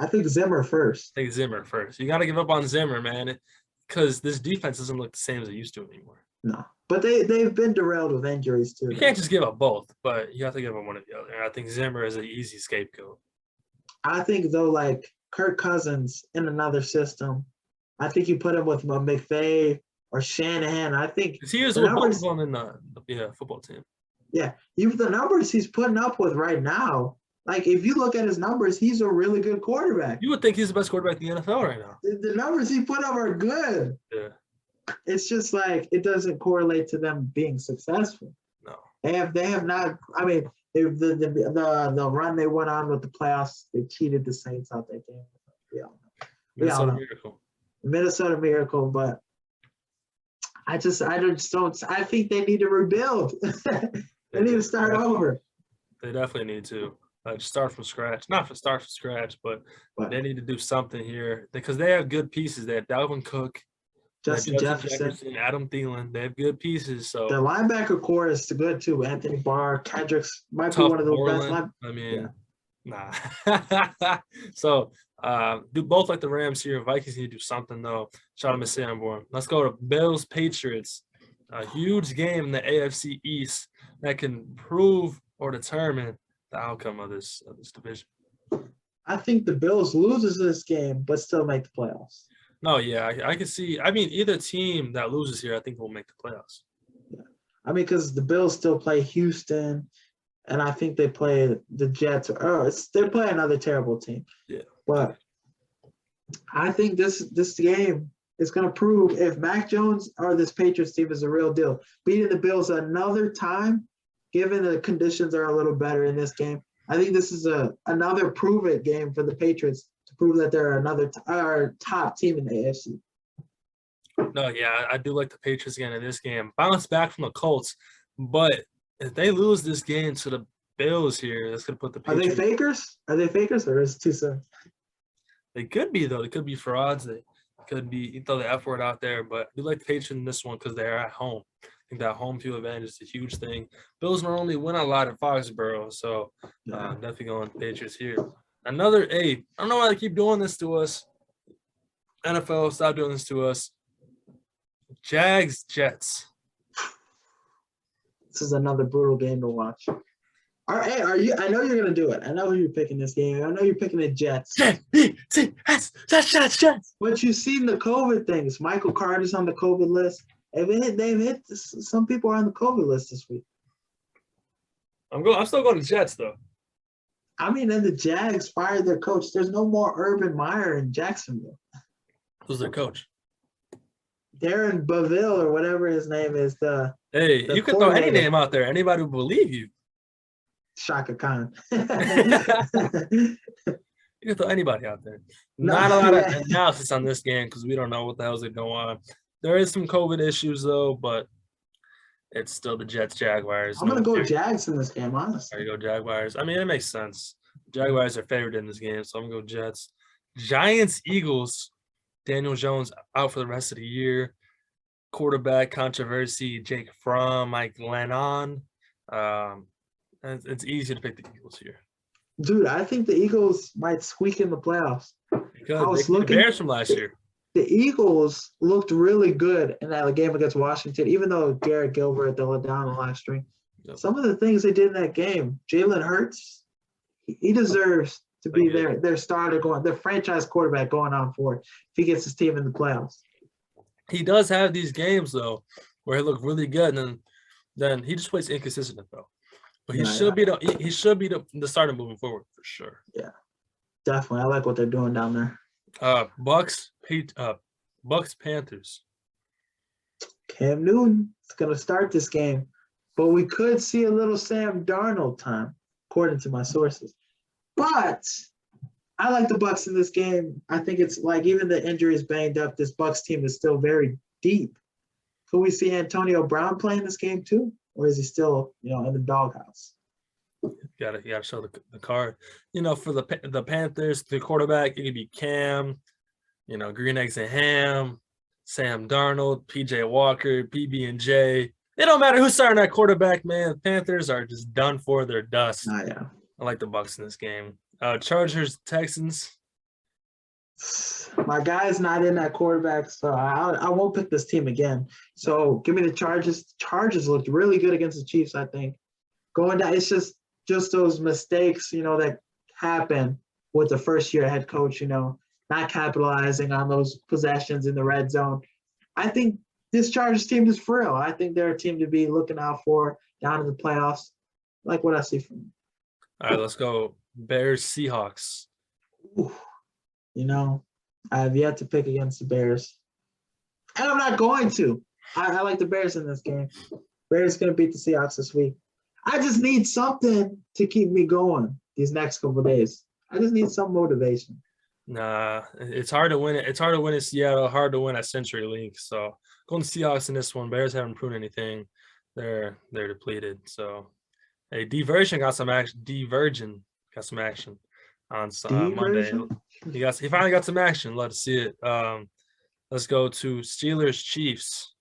I think Zimmer first. You got to give up on Zimmer, man, because this defense doesn't look the same as it used to anymore. No. But they've been derailed with injuries, too. You can't just give up both, but you have to give up one or the other. And I think Zimmer is an easy scapegoat. I think, though, Kirk Cousins in another system, I think you put him with McVay or Shanahan. I think he was with both of them in the football team. Yeah. The numbers he's putting up with right now, if you look at his numbers, he's a really good quarterback. You would think he's the best quarterback in the NFL right now. The numbers he put up are good. Yeah. It's just it doesn't correlate to them being successful. No. They have not. The run they went on with the playoffs, they cheated the Saints out that game. We all know. Minnesota Miracle. Minnesota Miracle, but I just don't. I think they need to rebuild. They need to start over. They definitely need to start from scratch. Not start from scratch, but they need to do something here because they have good pieces. They have Dalvin Cook, Justin Jefferson, Adam Thielen. They have good pieces. So the linebacker core is good too. Anthony Barr, Kendricks might be one of the best. Nah. So do both like the Rams here. Vikings need to do something though. Shout out to Sanborn. Let's go to Bills Patriots. A huge game in the AFC East that can prove or determine the outcome of this division. I think the Bills loses this game, but still make the playoffs. No, yeah, I can see. I mean, either team that loses here, I think will make the playoffs. Yeah, I mean, because the Bills still play Houston, and I think they play the Jets. They play another terrible team. Yeah, but I think this game is going to prove if Mac Jones or this Patriots team is a real deal. Beating the Bills another time, given the conditions are a little better in this game, I think this is another prove-it game for the Patriots to prove that they're another top team in the AFC. No, yeah, I do like the Patriots again in this game. Bounce back from the Colts, but if they lose this game to the Bills here, that's going to put the Patriots. Are they fakers? Are they fakers, or is it too soon? They could be, though. They could be frauds. They could be, you throw the F word out there, but I do like the Patriots in this one because they're at home. I think that home field advantage is a huge thing. Bills normally win a lot at Foxborough, so definitely going Patriots here. I don't know why they keep doing this to us. NFL, stop doing this to us. Jags, Jets. This is another brutal game to watch. All right, are you? I know you're gonna do it. I know who you're picking this game. I know you're picking the Jets. Jets. But you've seen the COVID things. Michael Carter's on the COVID list. They've hit. Some people are on the COVID list this week. I'm still going to Jets though. I mean, and the Jags fired their coach. There's no more Urban Meyer in Jacksonville. Who's their coach? Darren Beville or whatever his name is. You can throw any name out there. Anybody will believe you. Shaka Khan. You can throw anybody out there. Not a lot of analysis on this game because we don't know what the hell's going on. There is some COVID issues though, but it's still the Jets, Jaguars. I'm going to go Jags in this game, honestly. There you go, Jaguars. I mean, it makes sense. Jaguars are favored in this game, so I'm going to go Jets. Giants, Eagles. Daniel Jones out for the rest of the year. Quarterback controversy, Jake Fromm, Mike Lennon. It's easy to pick the Eagles here. Dude, I think the Eagles might squeak in the playoffs. Because the Bears from last year. The Eagles looked really good in that game against Washington, even though Garrett Gilbert, they let down the last string. Yep. Some of the things they did in that game, Jalen Hurts, he deserves to be their starter their franchise quarterback going on forward if he gets his team in the playoffs. He does have these games though where he looked really good, and then he just plays inconsistent though. But he should be the starter moving forward for sure. Yeah, definitely. I like what they're doing down there. Bucks, Panthers. Cam Newton is going to start this game, but we could see a little Sam Darnold time, according to my sources. But I like the Bucks in this game. I think it's like even the injury is banged up, this Bucks team is still very deep. Could we see Antonio Brown playing this game too, or is he still, in the doghouse? You gotta show the card. For the Panthers, the quarterback, it could be Cam, Green Eggs and Ham, Sam Darnold, PJ Walker, PB&J. It don't matter who's starting that quarterback, man. The Panthers are just done for. They're dust. Oh, yeah. I like the Bucks in this game. Chargers, Texans. My guy's not in that quarterback, so I won't pick this team again. So give me the Chargers. Chargers looked really good against the Chiefs, I think. Going down, it's just those mistakes, that happen with the first-year head coach, not capitalizing on those possessions in the red zone. I think this Chargers team is for real. I think they're a team to be looking out for down in the playoffs. Like what I see from them. All right, let's go. Bears, Seahawks. Ooh, I have yet to pick against the Bears. And I'm not going to. I like the Bears in this game. Bears going to beat the Seahawks this week. I just need something to keep me going these next couple of days. I just need some motivation. Nah, it's hard to win. It's hard to win in Seattle. Hard to win at CenturyLink. So going to Seahawks in this one. Bears haven't proven anything. They're depleted. So hey, Divergent got some action. Divergent got some action on Monday. He finally got some action. Love to see it. Let's go to Steelers Chiefs.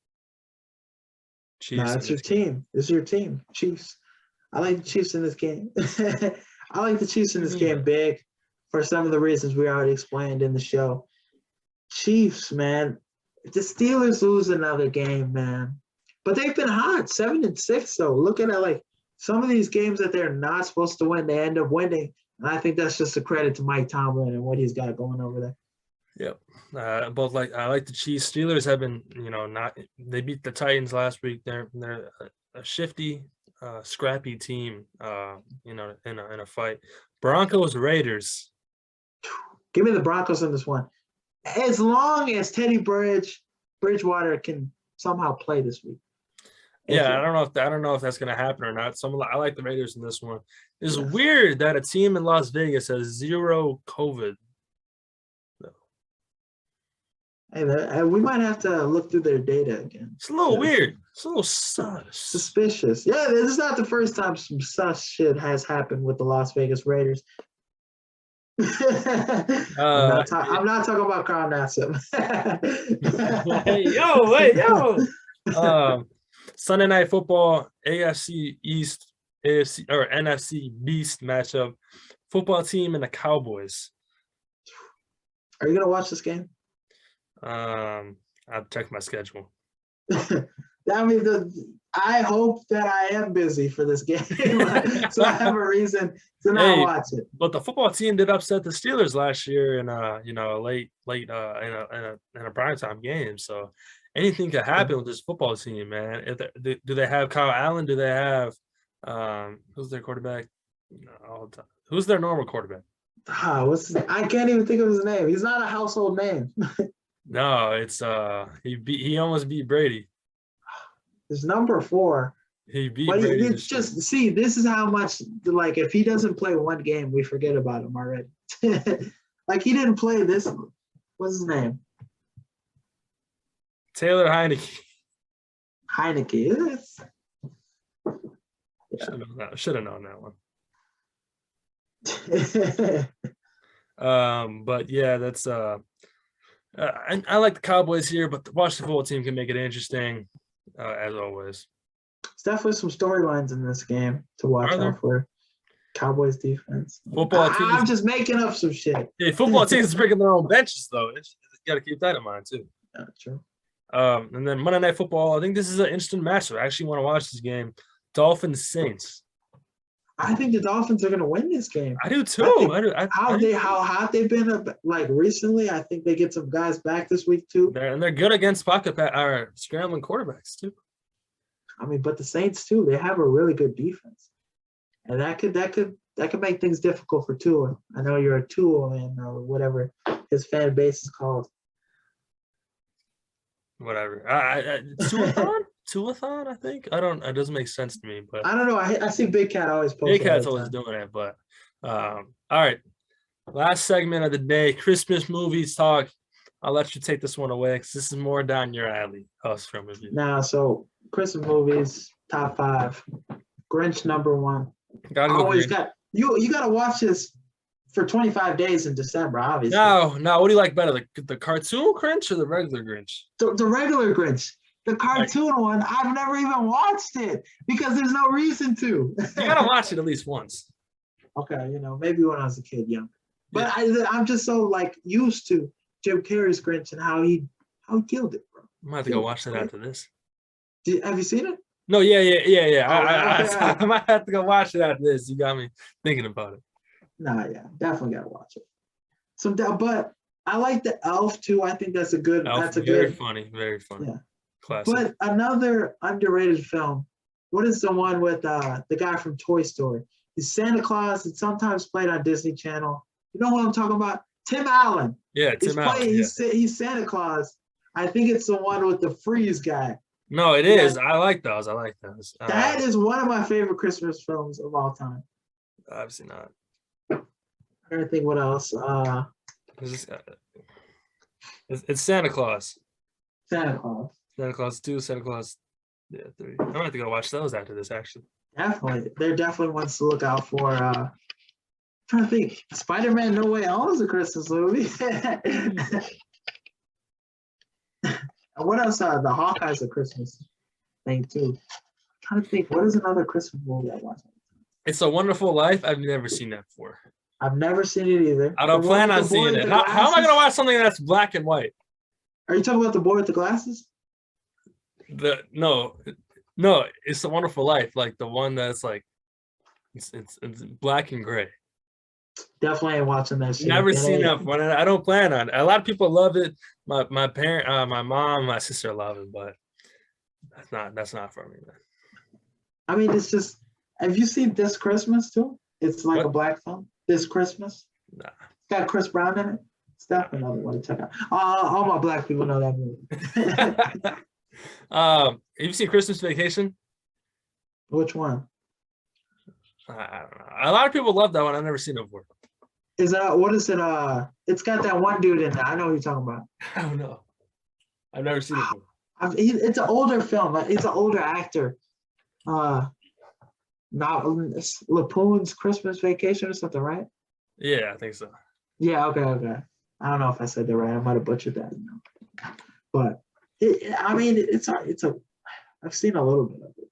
It's your team. It's your team, Chiefs. I like the Chiefs in this game. I like the Chiefs in this game big for some of the reasons we already explained in the show. Chiefs, man. If the Steelers lose another game, man. But they've been hot, 7-6 though. Looking at like some of these games that they're not supposed to win, they end up winning. And I think that's just a credit to Mike Tomlin and what he's got going over there. Yep. I like the Chiefs. Steelers have been, they beat the Titans last week. They're a shifty, scrappy team, in a fight. Broncos, Raiders. Give me the Broncos in this one. As long as Teddy Bridgewater can somehow play this week. Yeah, I don't know if that's gonna happen or not. I like the Raiders in this one. It's weird that a team in Las Vegas has 0 COVID. Hey, we might have to look through their data again. It's a little weird. It's a little suspicious. Yeah, this is not the first time some sus shit has happened with the Las Vegas Raiders. I'm not talking about Carl Nassib. Yo. Sunday Night Football, AFC East, AFC or NFC Beast matchup. Football team and the Cowboys. Are you gonna watch this game? I'll check my schedule. I hope that I am busy for this game, so I have a reason to not watch it. But the football team did upset the Steelers last year in late in a primetime game. So anything could happen with this football team, man. Do they have Kyle Allen? Do they have who's their quarterback? Who's their normal quarterback? I can't even think of his name. He's not a household name. No, it's he almost beat Brady. It's number 4. He beat but Brady. It's just see, this is how much like if he doesn't play one game, we forget about him already. Like he didn't play this. What's his name? Taylor Heineke. Heineke. Should have known that one. But yeah, that's I like the Cowboys here, but the Washington football team can make it interesting, as always. There's definitely some storylines in this game to watch out for. Cowboys defense. Football team. I'm just making up some shit. Yeah, football teams is bringing their own benches, though. You got to keep that in mind too. Yeah, true. And then Monday Night Football. I think this is an instant matchup. I actually want to watch this game. Dolphins Saints. I think the Dolphins are going to win this game. I do too. How hot they've been like recently. I think they get some guys back this week too. They're good against pocket or scrambling quarterbacks too. I mean, but the Saints too. They have a really good defense, and that could make things difficult for Tua. I know you're a Tua and whatever his fan base is called. Whatever. Tuathon, I think. It doesn't make sense to me, but I don't know. I see Big Cat always posting. Big Cat's always doing it, but all right. Last segment of the day, Christmas movies talk. I'll let you take this one away because this is more down your alley. Us from review. Now, so Christmas movies, top 5. Grinch number 1. You gotta watch this for 25 days in December, obviously. No. What do you like better, the cartoon Grinch or the regular Grinch? The regular Grinch. The cartoon one, I've never even watched it because there's no reason to. You gotta watch it at least once. Okay, maybe when I was a kid, young. But I'm just so used to Jim Carrey's Grinch and how he killed it, bro. I might have to go watch that after this. Have you seen it? No, yeah. Oh, I might have to go watch it after this. You got me thinking about it. Nah, yeah, definitely gotta watch it. But I like the Elf too. I think that's a good. Elf, that's a very good. funny, very funny. Yeah. Classic. But another underrated film. What is the one with the guy from Toy Story? He's Santa Claus. It's sometimes played on Disney Channel. You know what I'm talking about? Tim Allen. Yeah, Tim Allen. He's Santa Claus. I think it's the one with the freeze guy. No, it is. I like those. I like those. That is one of my favorite Christmas films of all time. Obviously not. I don't think what else. It's Santa Claus. Santa Claus. Santa Claus 2, Santa Claus 3. I'm gonna have to go watch those after this, actually. Definitely. They're definitely ones to look out for. I'm trying to think. Spider-Man No Way Home is a Christmas movie. What else? The Hawkeye's a Christmas thing too. I'm trying to think. What is another Christmas movie I watched? It's a Wonderful Life. I've never seen that before. I've never seen it either. I don't plan on seeing it. How am I gonna watch something that's black and white? Are you talking about the boy with the glasses? No, it's The Wonderful Life, like the one that's like it's black and gray. Definitely ain't watching that shit. Never seen that one. I don't plan on it. A lot of people love it. My parent, my mom, my sister love it, but that's not for me, man. I mean, it's just. Have you seen This Christmas too? It's like What? a black film. This Christmas. Nah. It's got Chris Brown in it. It's definitely another one to check out. All my black people know that movie. Have you seen Christmas Vacation? Which one? I don't know. A lot of people love that one. I've never seen it before. Is that what is it? It's got that one dude in there. I know what you're talking about. I don't know. I've never seen it before. It's an older film. He's an older actor. Not Lapoon's Christmas Vacation or something, right? Yeah, I think so. Yeah. Okay. I don't know if I said that right. I might have butchered that. But I've seen a little bit of it.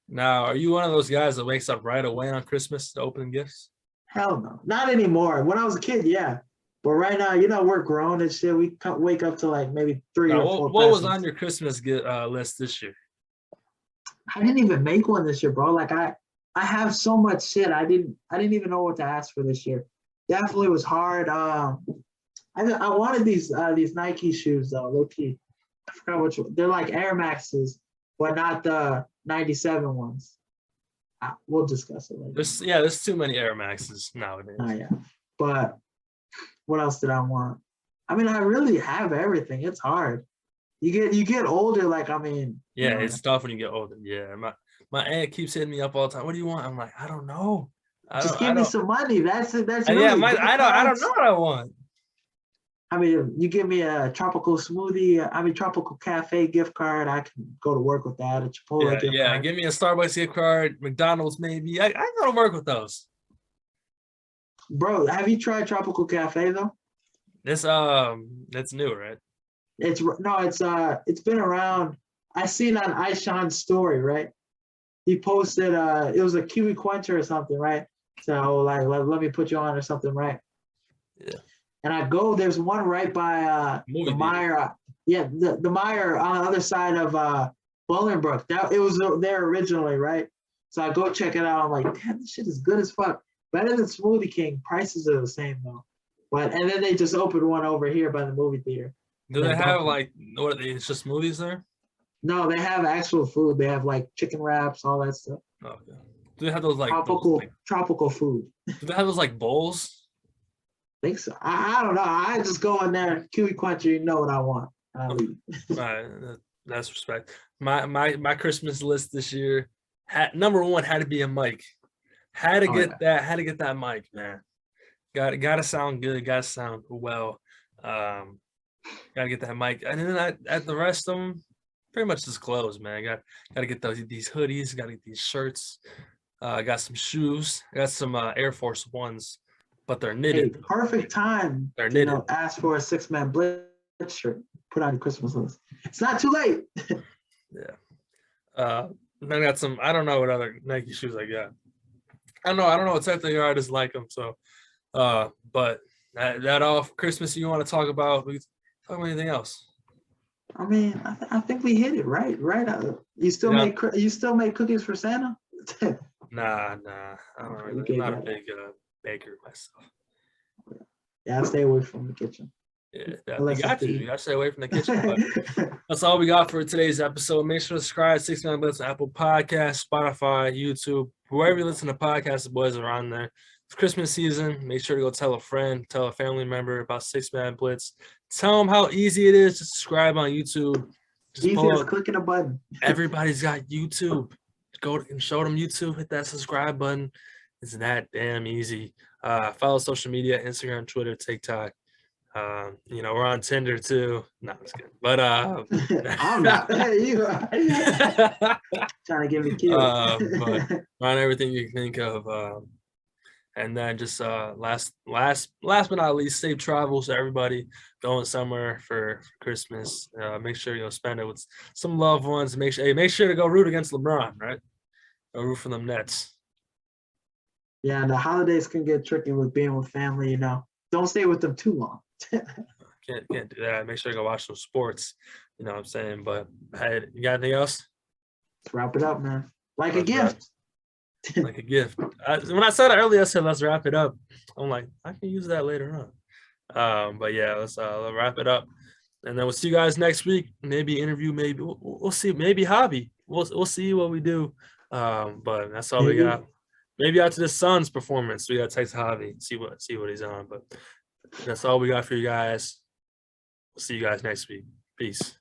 Now, are you one of those guys that wakes up right away on Christmas to open gifts? Hell no, not anymore. When I was a kid, yeah. But right now, we're grown and shit. We can't wake up to like maybe 3 or 4. What was on your Christmas list this year? I didn't even make one this year, bro. Like I have so much shit. I didn't even know what to ask for this year. Definitely was hard. I wanted these Nike shoes though, low key. I forgot which one. They're like Air Maxes, but not the 97 ones. We'll discuss it later. There's too many Air Maxes nowadays. Oh yeah. But what else did I want? I mean, I really have everything. It's hard. You get older, like Yeah, it's tough when you get older. Yeah. My aunt keeps hitting me up all the time. What do you want? I'm like, I don't know. Just give me some money. That's it. That's really, really I don't know what I want. I mean, you give me a tropical cafe gift card. I can go to work with that. A Chipotle gift card. Give me a Starbucks gift card, McDonald's maybe. I go to work with those. Bro, have you tried Tropical Cafe though? That's new, right? It's been around. I seen on Ishan's story, right? He posted it was a Kiwi Quencher or something, right? So like let me put you on or something, right? Yeah. And I go, there's one right by the Meyer. The Meyer on the other side of Bolingbrook. It was there originally, right? So I go check it out. I'm like, damn, this shit is good as fuck. Better than Smoothie King. Prices are the same though. And then they just opened one over here by the movie theater. Do they have it's just smoothies there? No, they have actual food. They have like chicken wraps, all that stuff. Okay. Do they have those like tropical food? Do they have those like bowls? I think so. I don't know. I just go in there, Kiwi Quencher, you know what I want. I leave. All right, that's respect. My Christmas list this year number one had to be a mic. Had to get that mic, man. Gotta sound good. Gotta sound well. Gotta get that mic, and then at the rest of them, pretty much just clothes, man. Gotta get these hoodies. Gotta get these shirts. Got some shoes. Got some Air Force Ones, but they're knitted. Hey, perfect time. They're knitted. Ask for a 6-man Blitz shirt. Put on your Christmas list. It's not too late. Yeah. Then I got some. I don't know what other Nike shoes I got. I don't know what type they are. I just like them. So, but that all for Christmas. You want to talk about? We can talk about anything else? I mean, I think we hit it right. You still make cookies for Santa? Nah. I don't know. I'm not a big baker myself. Yeah, I stay away from the kitchen. Yeah, you got to stay away from the kitchen. But that's all we got for today's episode. Make sure to subscribe to 6-Man Blitz on Apple Podcasts, Spotify, YouTube, wherever you listen to podcasts. The boys are on there. It's Christmas season. Make sure to go tell a friend, tell a family member about 6-Man Blitz. Tell them how easy it is to subscribe on YouTube. Just Easy pull as up. clicking a button. Everybody's got YouTube. Go and show them YouTube. Hit that subscribe button. It's that damn easy. Follow social media: Instagram, Twitter, TikTok. We're on Tinder too. No, I'm just kidding. But I'm not. You are. Trying to get me killed. but on everything you can think of. And then just last but not least, safe travels to everybody going somewhere for Christmas. Make sure you'll spend it with some loved ones. Make sure to go root against LeBron, right? Go root for them Nets. Yeah, and the holidays can get tricky with being with family. Don't stay with them too long. Can't do that. Make sure to go watch some sports. You know what I'm saying? But hey, you got anything else? Let's wrap it up, man. Like a gift. Like a gift. When I said it earlier, I said let's wrap it up. I'm like, I can use that later on. But yeah, let's wrap it up, and then we'll see you guys next week. Maybe interview, maybe we'll see. Maybe hobby. We'll see what we do. But that's all we got. Maybe after the Suns performance, we got to text Javi, see what he's on. But that's all we got for you guys. We'll see you guys next week. Peace.